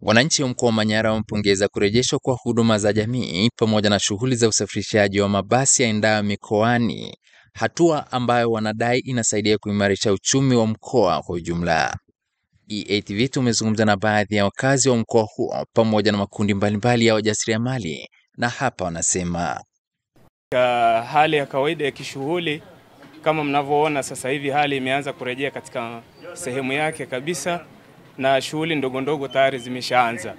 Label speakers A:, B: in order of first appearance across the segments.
A: Wananchi wa mkoa wa Manyara wamepongeza kurejeshwa kwa huduma za jamii pamoja na shughuli za usafirishaji wa mabasi yaendayo mikoani, hatua ambayo wanadai inasaidia kuimarisha uchumi wa mkoa kwa ujumla. EATV tumezungumza na baadhi ya wakazi wa mkoa huo pamoja na makundi mbalimbali ya wajasiriamali, na hapa wanasema.
B: Hali ya kawaida ya kishughuli kama mnavyoona sasa hivi hali imeanza kurejea katika sehemu yake kabisa na shughuli ndogo ndogo tayari zimeshaanza.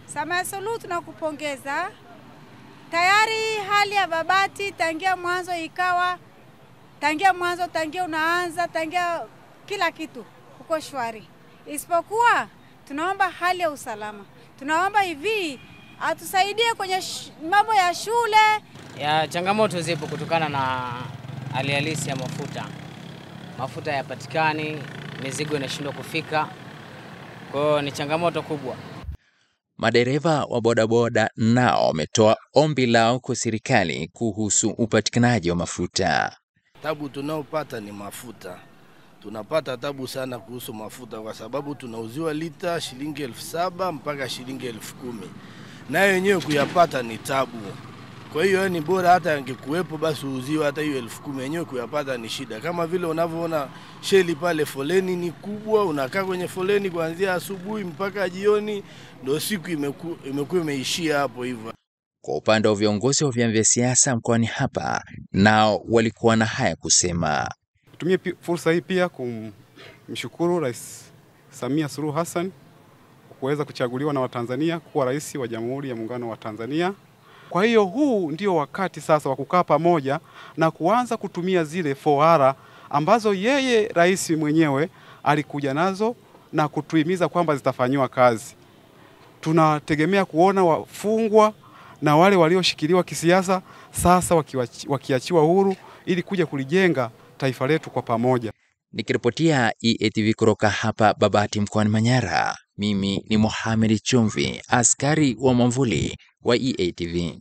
C: Samia Suluhu tunakupongeza. Tayari hali ya Babati tangia mwanzo unaanza tangia kila kitu uko shwari. Isipokuwa tunaomba hali ya usalama. Tunaomba hivi atusaidie kwenye mambo ya shule.
D: Ya changamoto zipo kutokana na hali halisi ya mafuta. Mafuta hayapatikani, mizigo inashindwa kufika. Kwa hiyo ni changamoto kubwa.
A: Madereva wa bodaboda nao wametoa ombi lao kwa serikali kuhusu upatikanaji wa mafuta.
E: Tabu tunaopata ni mafuta. Tunapata tabu sana kuhusu mafuta kwa sababu tunauziwa lita shilingi 7,000 mpaka shilingi 10,000. Na yenyewe kuyapata ni tabu. Kwa hiyo ni bora hata angekuwepo basi uuziwe hata hiyo 10,000, yenyewe kuyapata ni shida. Kama vile unavyoona sheli pale, foleni ni kubwa, unakaa kwenye foleni kuanzia asubuhi mpaka jioni, ndio siku imekuwa imeishia hapo hivyo.
A: Kwa upande wa viongozi wa vyama vya siasa mkoani hapa, nao walikuwa na haya kusema.
F: Tumie fursa hii pia kumshukuru Rais Samia Suluhu Hassan kuweza kuchaguliwa na Watanzania kuwa rais wa Jamhuri ya Muungano wa Tanzania. Kwa hiyo huu ndio wakati sasa wa kukaa pamoja na kuanza kutumia zile 4R ambazo yeye rais mwenyewe alikuja nazo na kutuhimiza kwamba zitafanywa kazi. Tunategemea kuona wafungwa na wale walioshikiliwa kisiasa sasa wakiachiwa huru ili kuja kulijenga taifa letu kwa pamoja.
A: Nikiripotia EATV kutoka hapa Babati mkoani Manyara, mimi ni Mohamed Chumvi, askari wa mwamvuli wa EATV.